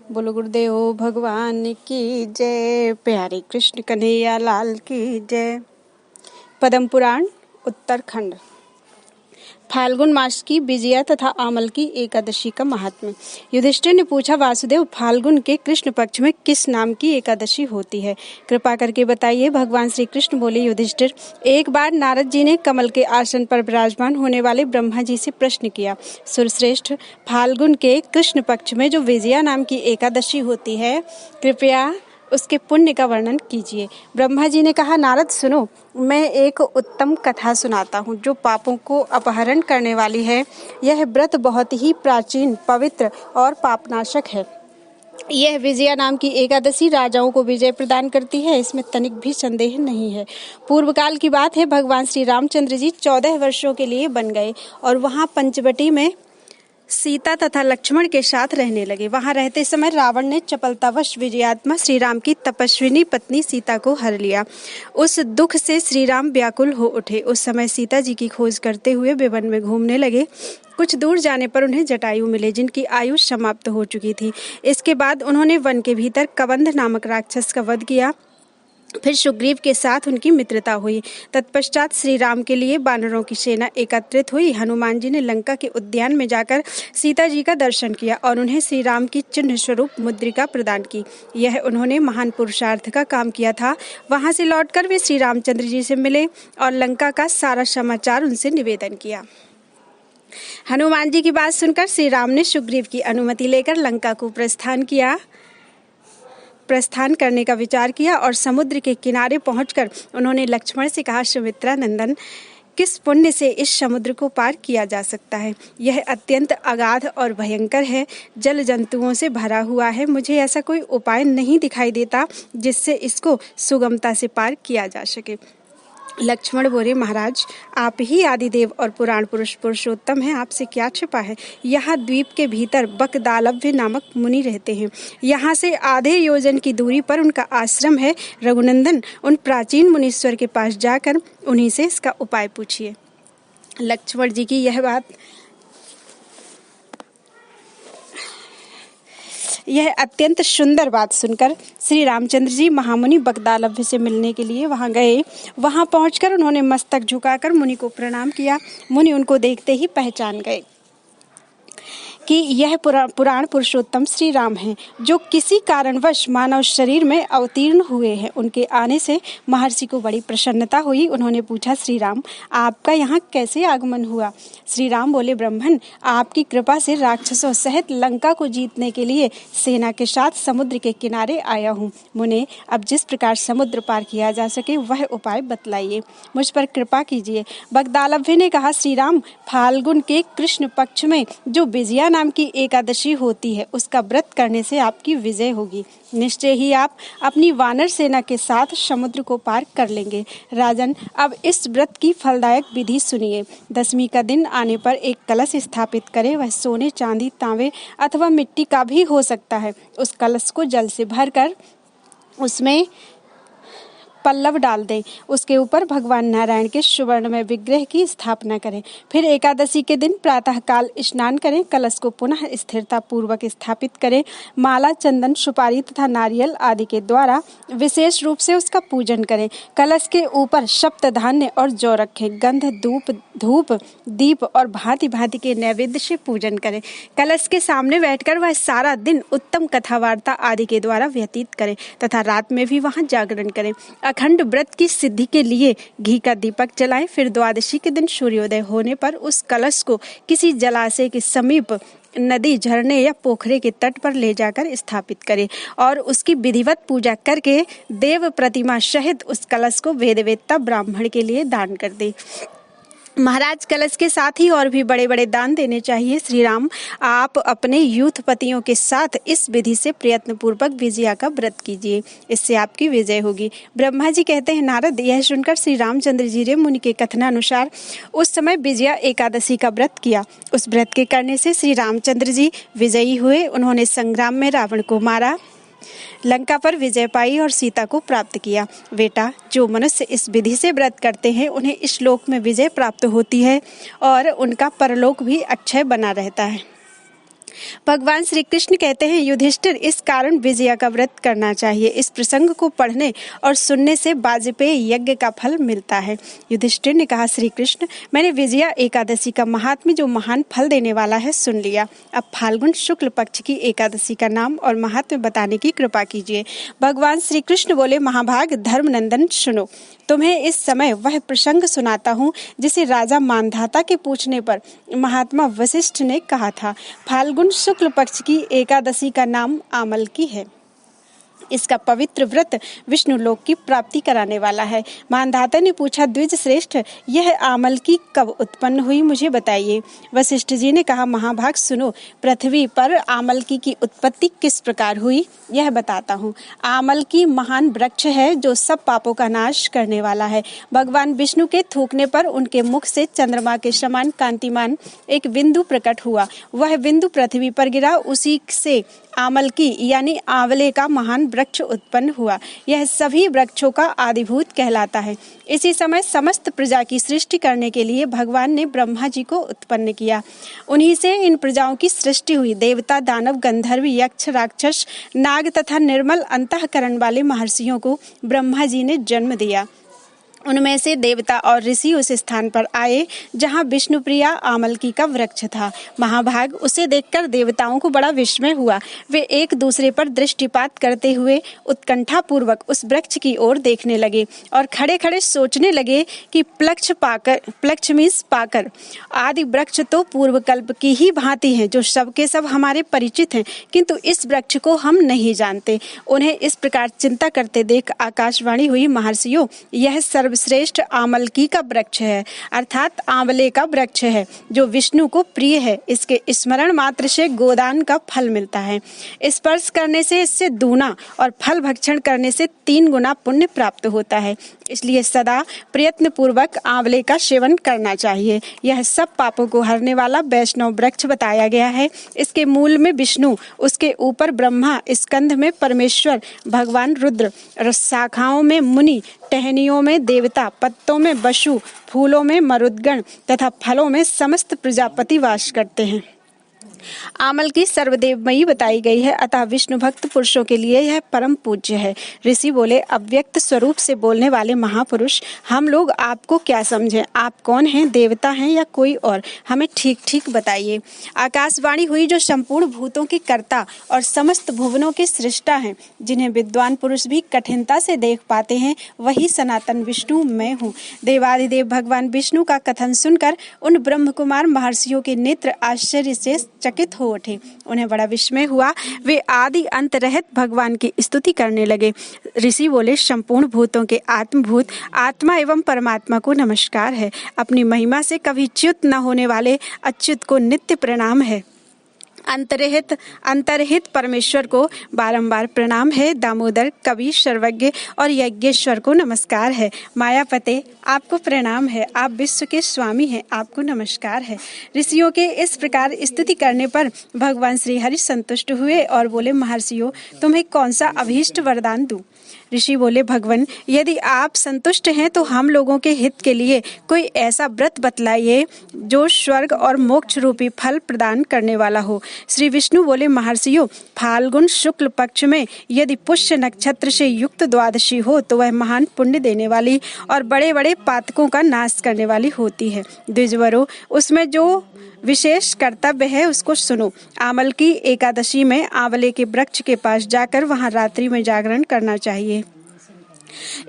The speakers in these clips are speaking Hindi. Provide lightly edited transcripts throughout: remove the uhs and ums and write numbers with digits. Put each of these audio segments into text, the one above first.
बोलो गुरुदेव भगवान की जय। प्यारे कृष्ण कन्हैया लाल की जय। पद्म पुराण उत्तरखंड। फाल्गुन मास की विजया तथा आमल की एकादशी का महात्म्य। युधिष्ठिर ने पूछा, वासुदेव, फाल्गुन के कृष्ण पक्ष में किस नाम की एकादशी होती है? कृपा करके बताइए। भगवान श्री कृष्ण बोले, युधिष्ठिर, एक बार नारद जी ने कमल के आसन पर विराजमान होने वाले ब्रह्मा जी से प्रश्न किया, सुरश्रेष्ठ, फाल्गुन के कृष्ण पक्ष में जो विजया नाम की एकादशी होती है, कृपया उसके पुण्य का वर्णन कीजिए। ब्रह्मा जी ने कहा, नारद सुनो, मैं एक उत्तम कथा सुनाता हूँ जो पापों को अपहरण करने वाली है। यह व्रत बहुत ही प्राचीन, पवित्र और पापनाशक है। यह विजया नाम की एकादशी राजाओं को विजय प्रदान करती है, इसमें तनिक भी संदेह नहीं है। पूर्व काल की बात है, भगवान श्री रामचंद्र जी 14 वर्षों के लिए वन गए और वहाँ पंचवटी में सीता तथा लक्ष्मण के साथ रहने लगे। वहां रहते समय रावण ने चपलतावश विजयात्मा श्री राम की तपस्विनी पत्नी सीता को हर लिया। उस दुख से श्री राम व्याकुल हो उठे। उस समय सीता जी की खोज करते हुए वे वन में घूमने लगे। कुछ दूर जाने पर उन्हें जटायु मिले, जिनकी आयु समाप्त हो चुकी थी। इसके बाद उन्होंने वन के भीतर कबंध नामक राक्षस का वध किया। फिर सुग्रीव के साथ उनकी मित्रता हुई। तत्पश्चात श्री राम के लिए वानरों की सेना एकत्रित हुई। हनुमान जी ने लंका के उद्यान में जाकर सीता जी का दर्शन किया और उन्हें श्री राम की चिन्ह स्वरूप मुद्रिका प्रदान की। यह उन्होंने महान पुरुषार्थ का काम किया था। वहां से लौटकर वे श्री रामचंद्र जी से मिले और लंका का सारा समाचार उनसे निवेदन किया। हनुमान जी की बात सुनकर श्री राम ने सुग्रीव की अनुमति लेकर लंका को प्रस्थान करने का विचार किया और समुद्र के किनारे पहुंचकर उन्होंने लक्ष्मण से कहा, सुमित्रा नंदन, किस पुण्य से इस समुद्र को पार किया जा सकता है? यह अत्यंत अगाध और भयंकर है, जल जंतुओं से भरा हुआ है। मुझे ऐसा कोई उपाय नहीं दिखाई देता जिससे इसको सुगमता से पार किया जा सके। लक्ष्मण बोले, महाराज, आप ही आदिदेव और पुराण पुरुष पुरुषोत्तम हैं, आपसे क्या छिपा है? यहाँ द्वीप के भीतर बकदालव्य नामक मुनि रहते हैं। यहाँ से आधे योजन की दूरी पर उनका आश्रम है। रघुनंदन, उन प्राचीन मुनीश्वर के पास जाकर उन्हीं से इसका उपाय पूछिए। लक्ष्मण जी की यह अत्यंत सुंदर बात सुनकर श्री रामचंद्र जी महामुनि बकदालव्य से मिलने के लिए वहां गए। वहां पहुंचकर उन्होंने मस्तक झुकाकर मुनि को प्रणाम किया। मुनि उनको देखते ही पहचान गए कि यह पुराण पुरुषोत्तम श्री राम हैं, जो किसी कारणवश मानव शरीर में अवतीर्ण हुए हैं। उनके आने से महर्षि को बड़ी प्रसन्नता हुई। उन्होंने पूछा, श्री राम, आपका यहाँ कैसे आगमन हुआ? श्री राम बोले, ब्राह्मण, आपकी कृपा से राक्षसों सहित लंका को जीतने के लिए सेना के साथ समुद्र के किनारे आया हूँ। मुने, अब जिस प्रकार समुद्र पार किया जा सके वह उपाय बतलाइए, मुझ पर कृपा कीजिए। बकदालव्य ने कहा, श्री राम, फाल्गुन के कृष्ण पक्ष में जो विजया नाम की एकादशी होती है, उसका व्रत करने से आपकी विजय होगी। निश्चय ही आप अपनी वानर सेना के साथ समुद्र को पार कर लेंगे। राजन, अब इस व्रत की फलदायक विधि सुनिए। 10वीं का दिन आने पर एक कलश स्थापित करें। वह सोने, चांदी, तांबे अथवा मिट्टी का भी हो सकता है। उस कलश को जल से भरकर उसमें पल्लव डाल दें। उसके ऊपर भगवान नारायण के सुवर्णमय विग्रह की स्थापना करें। फिर एकादशी के दिन प्रातः काल स्नान करें। कलश को पुनः स्थिरता पूर्वक स्थापित करें। माला, चंदन, सुपारी तथा नारियल आदि के द्वारा विशेष रूप से उसका पूजन करें। कलश के ऊपर सप्त धान्य और जौ रखें। गंध, धूप, दीप और भांति भांति के नैवेद्य से पूजन करें। कलश के सामने बैठकर वह सारा दिन उत्तम कथा वार्ता आदि के द्वारा व्यतीत करें तथा रात में भी वहां जागरण करें। अखंड व्रत की सिद्धि के लिए घी का दीपक जलाएं। फिर द्वादशी के दिन सूर्योदय होने पर उस कलश को किसी जलाशय के समीप, नदी, झरने या पोखरे के तट पर ले जाकर स्थापित करें और उसकी विधिवत पूजा करके देव प्रतिमा सहित उस कलश को वेदवेत्ता ब्राह्मण के लिए दान कर दे। महाराज, कलश के साथ ही और भी बड़े बड़े दान देने चाहिए। श्री राम, आप अपने यूथपतियों के साथ इस विधि से प्रयत्न पूर्वक विजया का व्रत कीजिए, इससे आपकी विजय होगी। ब्रह्मा जी कहते हैं, नारद, यह सुनकर श्री रामचंद्र जी ने मुनि के कथनानुसार उस समय विजया एकादशी का व्रत किया। उस व्रत के करने से श्री रामचंद्र जी विजयी हुए। उन्होंने संग्राम में रावण को मारा, लंका पर विजय पाई और सीता को प्राप्त किया। बेटा, जो मनुष्य इस विधि से व्रत करते हैं उन्हें इस लोक में विजय प्राप्त होती है और उनका परलोक भी अक्षय बना रहता है। भगवान श्री कृष्ण कहते हैं, युधिष्ठिर, इस कारण विजया का व्रत करना चाहिए। इस प्रसंग को पढ़ने और सुनने से वाजपेयी यज्ञ का फल मिलता है। युधिष्ठिर ने कहा, श्री कृष्ण, मैंने विजया एकादशी का महात्म्य, जो महान फल देने वाला है, सुन लिया। अब फाल्गुन शुक्ल पक्ष की एकादशी का नाम और महात्म्य बताने की कृपा कीजिए। भगवान श्री कृष्ण बोले, महाभाग धर्मनंदन, सुनो, तुम्हें इस समय वह प्रसंग सुनाता हूँ जिसे राजा मानधाता के पूछने पर महात्मा वशिष्ठ ने कहा था। फाल्गुन शुक्ल पक्ष की एकादशी का नाम आमलकी है। इसका पवित्र व्रत विष्णु लोक की प्राप्ति कराने वाला है। मानधाता ने पूछा, द्विज श्रेष्ठ, यह आमलकी कब उत्पन्न हुई, मुझे बताइए। वशिष्ठ जी ने कहा, महाभाग सुनो, पृथ्वी पर आमलकी की उत्पत्ति किस प्रकार हुई यह बताता हूँ। आमलकी महान वृक्ष है जो सब पापों का नाश करने वाला है। भगवान विष्णु के थूकने पर उनके मुख से चंद्रमा के समान कांतिमान एक बिंदु प्रकट हुआ। वह बिंदु पृथ्वी पर गिरा। उसी से आमलकी यानी आंवले का महान वृक्ष उत्पन्न हुआ। यह सभी वृक्षों का आदिभूत कहलाता है। इसी समय समस्त प्रजा की सृष्टि करने के लिए भगवान ने ब्रह्मा जी को उत्पन्न किया। उन्हीं से इन प्रजाओं की सृष्टि हुई। देवता, दानव, गंधर्व, यक्ष, राक्षस, नाग तथा निर्मल अंतःकरण वाले महर्षियों को ब्रह्मा जी ने जन्म दिया। उनमें से देवता और ऋषि उस स्थान पर आए जहां विष्णुप्रिया आमलकी का वृक्ष था। महाभाग, उसे देखकर देवताओं को बड़ा विस्मय हुआ। वे एक दूसरे पर दृष्टिपात करते हुए उत्कंठा पूर्वक उस वृक्ष की ओर देखने लगे और खड़े खड़े सोचने लगे कि प्लक्ष्मीस पाकर आदि वृक्ष तो पूर्व कल्प की ही भांति हैं, जो सबके सब हमारे परिचित हैं, किंतु इस वृक्ष को हम नहीं जानते। उन्हें इस प्रकार चिंता करते देख आकाशवाणी हुई, महर्षियों, यह सर्वश्रेष्ठ आमलकी का वृक्ष है, अर्थात आंवले का वृक्ष है, जो विष्णु को प्रिय है। इसके स्मरण मात्र से गोदान का फल मिलता है। स्पर्श करने से इससे दूना और फल भक्षण करने से 3 गुना पुण्य प्राप्त होता है। इसलिए सदा प्रयत्न पूर्वक आंवले का सेवन करना चाहिए। यह सब पापों को हरने वाला वैष्णव वृक्ष बताया गया है। इसके मूल में विष्णु, उसके ऊपर ब्रह्मा, स्कंध में परमेश्वर भगवान रुद्र, शाखाओं में मुनि, टहनियों में देवता, पत्तों में वसु, फूलों में मरुदगण तथा फलों में समस्त प्रजापति वास करते हैं। आमल की सर्वदेवमयी बताई गई है, अतः विष्णु भक्त पुरुषों के लिए यह परम पूज्य है। ऋषि बोले, अव्यक्त स्वरूप से बोलने वाले महापुरुष, हम लोग आपको क्या समझें? आप कौन हैं, देवता हैं या कोई और? हमें ठीक ठीक बताइए। आकाशवाणी हुई, जो संपूर्ण भूतों के कर्ता और समस्त भुवनों के सृष्टा हैं, जिन्हें विद्वान पुरुष भी कठिनता से देख पाते हैं, वही सनातन विष्णु मैं हूँ। देवाधिदेव भगवान विष्णु का कथन सुनकर उन ब्रह्म कुमार महर्षियों के नेत्र आश्चर्य से चकित हो उठे। उन्हें बड़ा विस्मय हुआ। वे आदि अंत रहित भगवान की स्तुति करने लगे। ऋषि बोले, संपूर्ण भूतों के आत्मभूत आत्मा एवं परमात्मा को नमस्कार है। अपनी महिमा से कभी च्युत न होने वाले अच्युत को नित्य प्रणाम है। अंतरहित परमेश्वर को बारंबार प्रणाम है। दामोदर, कवि, सर्वज्ञ और यज्ञेश्वर को नमस्कार है। मायापते, आपको प्रणाम है। आप विश्व के स्वामी हैं, आपको नमस्कार है। ऋषियों के इस प्रकार स्तुति करने पर भगवान श्री हरि संतुष्ट हुए और बोले, महर्षियों, तुम्हें कौन सा अभीष्ट वरदान दूं? ऋषि बोले, भगवान, यदि आप संतुष्ट हैं तो हम लोगों के हित के लिए कोई ऐसा व्रत बतलाइए जो स्वर्ग और मोक्ष रूपी फल प्रदान करने वाला हो। श्री विष्णु बोले, महर्षियों, फाल्गुन शुक्ल पक्ष में यदि पुष्य नक्षत्र से युक्त द्वादशी हो तो वह महान पुण्य देने वाली और बड़े बड़े पातकों का नाश करने वाली होती है। द्विजवरों, उसमें जो विशेष कर्तव्य है उसको सुनो। आमल की एकादशी में आंवले के वृक्ष के पास जाकर वहां रात्रि में जागरण करना चाहिए।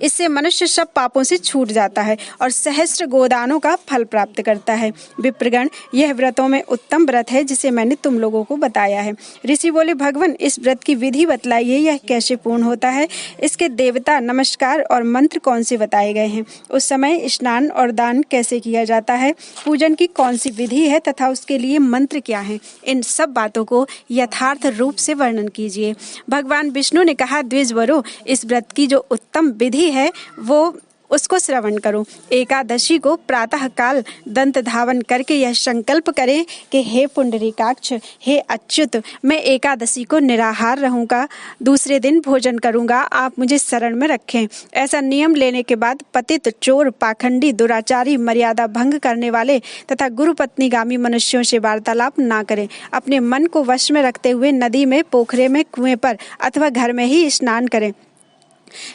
इससे मनुष्य सब पापों से छूट जाता है और सहस्त्र गोदानों का फल प्राप्त करता है। विप्रगण, यह व्रतों में उत्तम व्रत है जिसे मैंने तुम लोगों को बताया है। ऋषि बोले, भगवान, इस व्रत की विधि बतलाइए, यह कैसे पूर्ण होता है? इसके देवता, नमस्कार और मंत्र कौन से बताए गए हैं? उस समय स्नान और दान कैसे किया जाता है? पूजन की कौन सी विधि है तथा उसके लिए मंत्र क्या है? इन सब बातों को यथार्थ रूप से वर्णन कीजिए। भगवान विष्णु ने कहा, द्विजवरों, इस व्रत की जो उत्तम विधि है वो उसको श्रवण करो। एकादशी को प्रातः काल दंत धावन करके यह संकल्प करें कि हे पुंडरीकाक्ष, हे अच्युत, मैं एकादशी को निराहार रहूंगा, दूसरे दिन भोजन करूंगा, आप मुझे शरण में रखें। ऐसा नियम लेने के बाद पतित, चोर, पाखंडी, दुराचारी, मर्यादा भंग करने वाले तथा गुरु पत्नीगामी मनुष्यों से वार्तालाप ना करें। अपने मन को वश में रखते हुए नदी में, पोखरे में, कुएं पर अथवा घर में ही स्नान करें।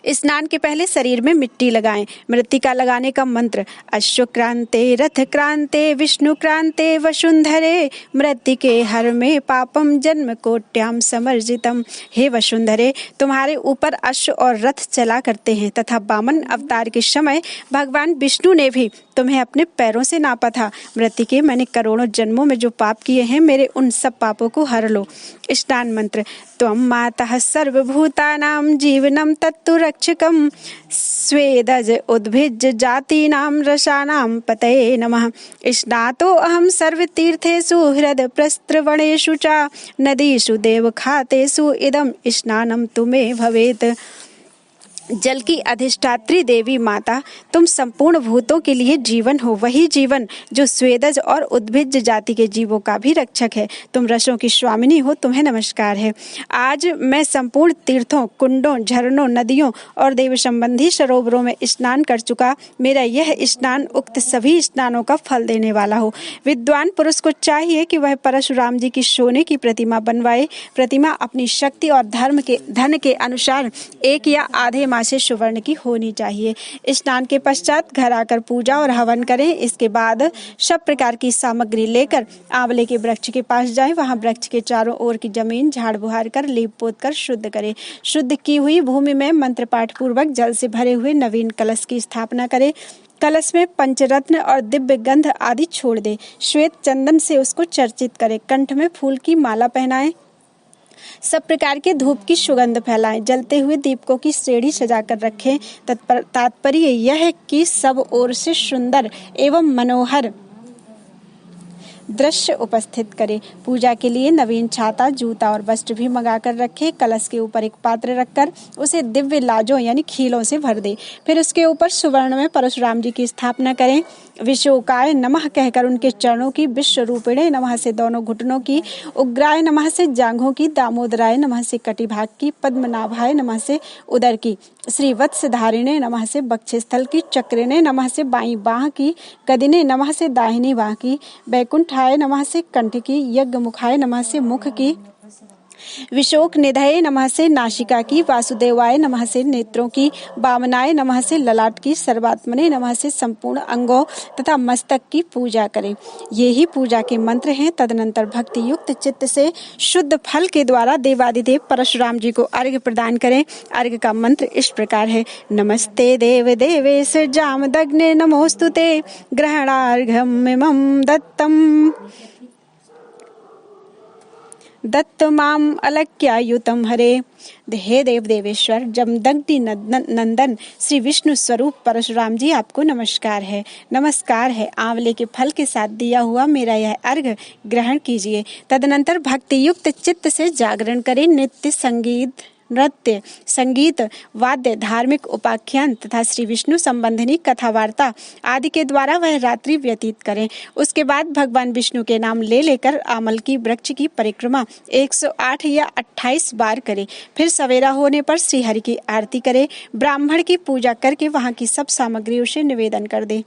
स्नान के पहले शरीर में मिट्टी लगाएं। मृत्तिका लगाने का मंत्र: अश्वक्रांते रथ क्रांते विष्णु क्रांते वसुंधरे मृत्तिके हर में पापम जन्म कोट्याम समर्जितम। हे वसुंधरे, तुम्हारे ऊपर अश्व और रथ चला करते हैं तथा वामन अवतार के समय भगवान विष्णु ने भी तुम्हें अपने पैरों से नापा था। मृत्तिके, मैंने करोड़ों जन्मों में जो पाप किए हैं, मेरे उन सब पापों को हर लो। स्नान मंत्र: त्वं मातः सर्वभूतानां जीवनं तत्तु रक्षकं स्वेदज उद्भिज जातीनां रसानां पतये नमः। स्नातो अहं सर्वतीर्थेषु हृद प्रस्त्रवणेषु च नदीषु देवखातेषु इदं स्नानं तुमे भवेत्। जल की अधिष्ठात्री देवी माता, तुम संपूर्ण भूतों के लिए जीवन हो, वही जीवन जो स्वेदज और उद्भिज जाति के जीवों का भी रक्षक है। तुम रसों की स्वामिनी हो, तुम्हें नमस्कार है। आज मैं संपूर्ण तीर्थों, कुंडों, झरनों, नदियों और देव संबंधी सरोवरों में स्नान कर चुका। मेरा यह स्नान उक्त सभी स्नानों का फल देने वाला हो। विद्वान पुरुष को चाहिए कि वह परशुराम जी की सोने की प्रतिमा बनवाए। प्रतिमा अपनी शक्ति और धन के अनुसार एक या आधे से सुवर्ण की होनी चाहिए। स्नान के पश्चात घर आकर पूजा और हवन करें। इसके बाद सब प्रकार की सामग्री लेकर आंवले के वृक्ष के पास जाएं। वहां वृक्ष के चारों ओर की जमीन झाड़ बुहार कर लीप पोत कर शुद्ध करें। शुद्ध की हुई भूमि में मंत्र पाठ पूर्वक जल से भरे हुए नवीन कलश की स्थापना करें। कलश में पंचरत्न और दिव्य गंध आदि छोड़ दे। श्वेत चंदन से उसको चर्चित करें। कंठ में फूल की माला पहनाएं। सब प्रकार के धूप की सुगंध फैलाएं। जलते हुए दीपकों की श्रेणी सजाकर रखें। तात्पर्य यह है कि सब ओर से सुंदर एवं मनोहर दृश्य उपस्थित करे। पूजा के लिए नवीन छाता, जूता और वस्त्र भी मंगा कर रखे। कलश के ऊपर एक पात्र रखकर उसे दिव्य लाजों यानी खीलों से भर दे। फिर उसके ऊपर सुवर्ण में परशुराम जी की स्थापना करें। विशोकाय नमः कहकर उनके चरणों की, विश्व रूपिणे नमः से दोनों घुटनों की, उग्राय नमः से जांघों की, दामोदराय नमः से कटिभाग की, पद्मनाभाय नमः से उदर की, श्री वत्सधारिणे नमः से वक्षस्थल की, चक्रिणे नमः से बाईं बाह की, गदिने नमः से दाहिनी बाह की, बैकुंठाय नमः से कंठ की, यज्ञमुखाय नमः से मुख की, विशोक निधये नमः से नासिका की, वासुदेवाय नमः से नेत्रों की, वामनाय नमः से ललाट की, सर्वात्मने नमः से संपूर्ण अंगों तथा मस्तक की पूजा करें। ये ही पूजा के मंत्र हैं। तदनंतर भक्ति युक्त चित्त से शुद्ध फल के द्वारा देवादिदेव परशुराम जी को अर्घ्य प्रदान करें। अर्घ्य का मंत्र इस प्रकार है: नमस्ते देव देवेश जामदग्ने नमोस्तुते ग्रहणार्घ्यमिमं दत्त माम अलक्यायुतम हरे। हे देव देवेश्वर जमदग्नि नंदन श्री विष्णु स्वरूप परशुराम जी, आपको नमस्कार है। नमस्कार है। आंवले के फल के साथ दिया हुआ मेरा यह अर्घ्य ग्रहण कीजिए। तदनंतर भक्ति युक्त चित्त से जागरण करें। नृत्य, संगीत, वाद्य, धार्मिक उपाख्यान तथा श्री विष्णु संबंधिनी कथा वार्ता आदि के द्वारा वह रात्रि व्यतीत करें। उसके बाद भगवान विष्णु के नाम ले लेकर आमल की वृक्ष की परिक्रमा 108 या 28 बार करें। फिर सवेरा होने पर श्री हरि की आरती करें। ब्राह्मण की पूजा करके वहां की सब सामग्रियों से निवेदन कर दे।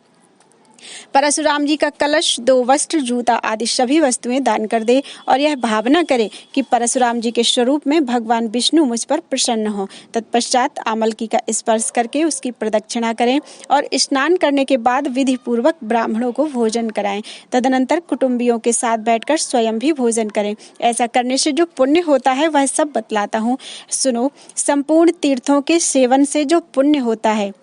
परशुराम जी का कलश, 2 वस्त्र, जूता आदि सभी वस्तुएं दान कर दे और यह भावना करे कि परशुराम जी के स्वरूप में भगवान विष्णु मुझ पर प्रसन्न हो। तत्पश्चात आमलकी का स्पर्श करके उसकी प्रदक्षिणा करें और स्नान करने के बाद विधि पूर्वक ब्राह्मणों को भोजन कराएं। तदनंतर कुटुंबियों के साथ बैठकर स्वयं भी भोजन करें। ऐसा करने से जो पुण्य होता है वह सब बतलाता हूँ, सुनो। संपूर्ण तीर्थों के सेवन से जो पुण्य होता है,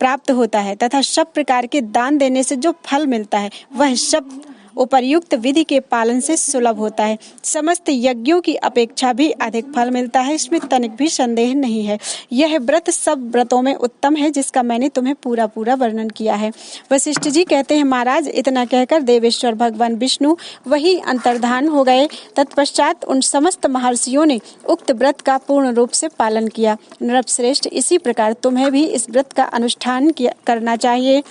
प्राप्त होता है तथा सब प्रकार के दान देने से जो फल मिलता है, वह सब उपर्युक्त विधि के पालन से सुलभ होता है। समस्त यज्ञों की अपेक्षा भी अधिक फल मिलता है, इसमें तनिक भी संदेह नहीं है। यह व्रत सब व्रतों में उत्तम है, जिसका मैंने तुम्हें पूरा पूरा वर्णन किया है। वशिष्ठ जी कहते हैं, महाराज, इतना कहकर देवेश्वर भगवान विष्णु वही अंतर्धान हो गए। तत्पश्चात उन समस्त महर्षियों ने उक्त व्रत का पूर्ण रूप से पालन किया। नृपश्रेष्ठ, इसी प्रकार तुम्हें भी इस व्रत का अनुष्ठान करना चाहिए।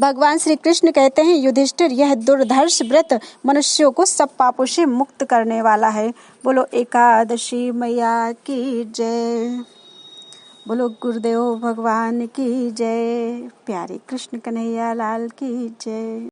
भगवान श्री कृष्ण कहते हैं, युधिष्ठिर, यह दुर्धर्ष व्रत मनुष्यों को सब पापों से मुक्त करने वाला है। बोलो एकादशी मैया की जय। बोलो गुरुदेव भगवान की जय। प्यारे कृष्ण कन्हैया लाल की जय।